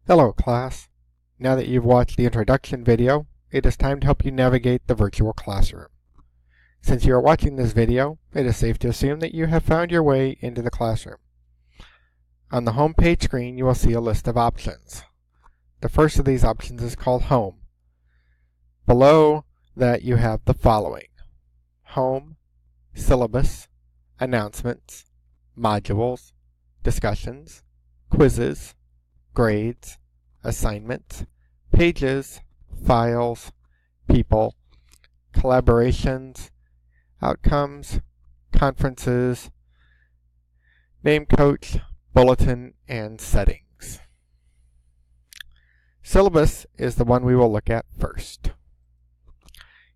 Hello class. Now that you've watched the introduction video, it is time to help you navigate the virtual classroom. Since you are watching this video, it is safe to assume that you have found your way into the classroom. On the home page screen, you will see a list of options. The first of these options is called Home. Below that you have the following: Home, Syllabus, Announcements, Modules, Discussions, Quizzes, Grades, Assignments, Pages, Files, People, Collaborations, Outcomes, Conferences, Name Coach, Bulletin, and Settings. Syllabus is the one we will look at first.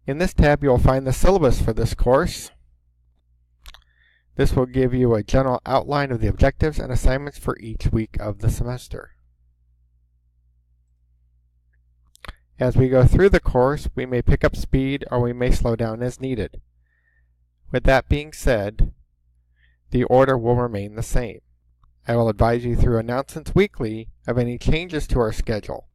In this tab, you will find the syllabus for this course. This will give you a general outline of the objectives and assignments for each week of the semester. As we go through the course, we may pick up speed or we may slow down as needed. With that being said, the order will remain the same. I will advise you through announcements weekly of any changes to our schedule.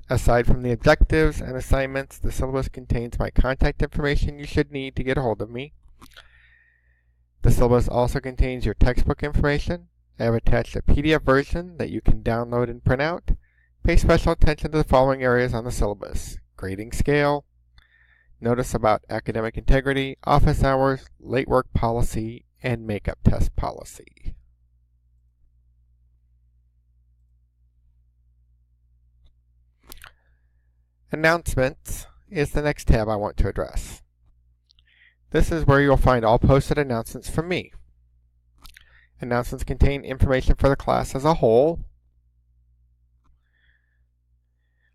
Aside from the objectives and assignments, the syllabus contains my contact information you should need to get a hold of me. The syllabus also contains your textbook information. I have attached a PDF version that you can download and print out. Pay special attention to the following areas on the syllabus: grading scale, notice about academic integrity, office hours, late work policy, and makeup test policy. Announcements is the next tab I want to address. This is where you'll find all posted announcements from me. Announcements contain information for the class as a whole.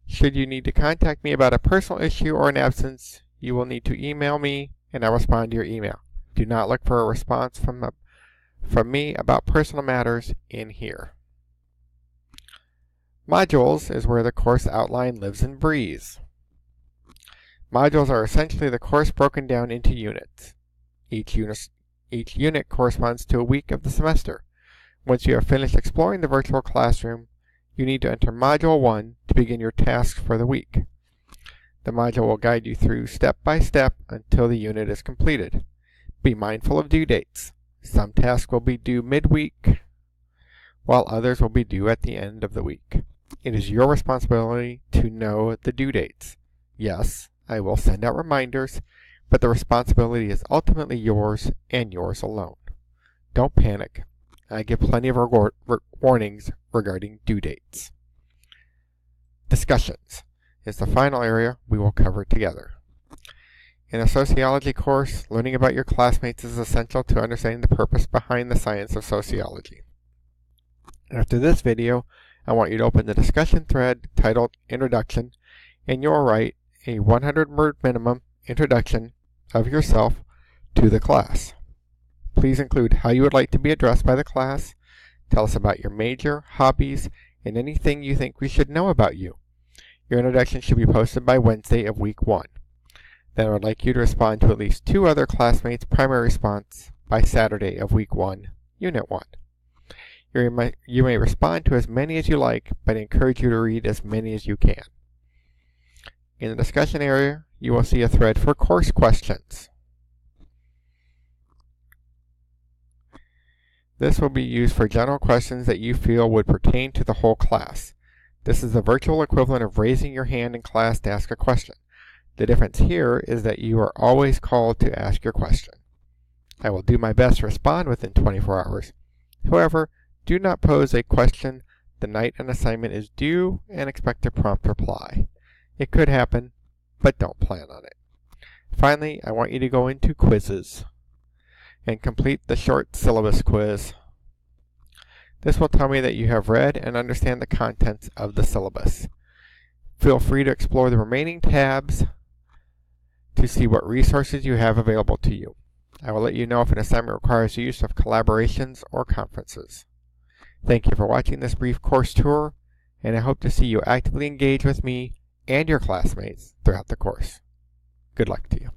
Should you need to contact me about a personal issue or an absence, you will need to email me and I'll respond to your email. Do not look for a response from me about personal matters in here. Modules is where the course outline lives and breathes. Modules are essentially the course broken down into units. Each unit corresponds to a week of the semester. Once you have finished exploring the virtual classroom, you need to enter Module 1 to begin your tasks for the week. The module will guide you through step by step until the unit is completed. Be mindful of due dates. Some tasks will be due midweek, while others will be due at the end of the week. It is your responsibility to know the due dates. Yes, I will send out reminders, but the responsibility is ultimately yours and yours alone. Don't panic. I give plenty of warnings regarding due dates. Discussions is the final area we will cover together. In a sociology course, learning about your classmates is essential to understanding the purpose behind the science of sociology. After this video, I want you to open the discussion thread titled Introduction, and you'll write a 100-word minimum introduction of yourself to the class. Please include how you would like to be addressed by the class. Tell us about your major, hobbies, and anything you think we should know about you. Your introduction should be posted by Wednesday of week 1. Then I would like you to respond to at least 2 other classmates' primary response by Saturday of week 1, unit 1. You may respond to as many as you like, but I encourage you to read as many as you can. In the discussion area, you will see a thread for course questions. This will be used for general questions that you feel would pertain to the whole class. This is the virtual equivalent of raising your hand in class to ask a question. The difference here is that you are always called to ask your question. I will do my best to respond within 24 hours. However, do not pose a question the night an assignment is due and expect a prompt reply. It could happen, but don't plan on it. Finally, I want you to go into quizzes and complete the short syllabus quiz. This will tell me that you have read and understand the contents of the syllabus. Feel free to explore the remaining tabs to see what resources you have available to you. I will let you know if an assignment requires the use of collaborations or conferences. Thank you for watching this brief course tour, and I hope to see you actively engage with me and your classmates throughout the course. Good luck to you.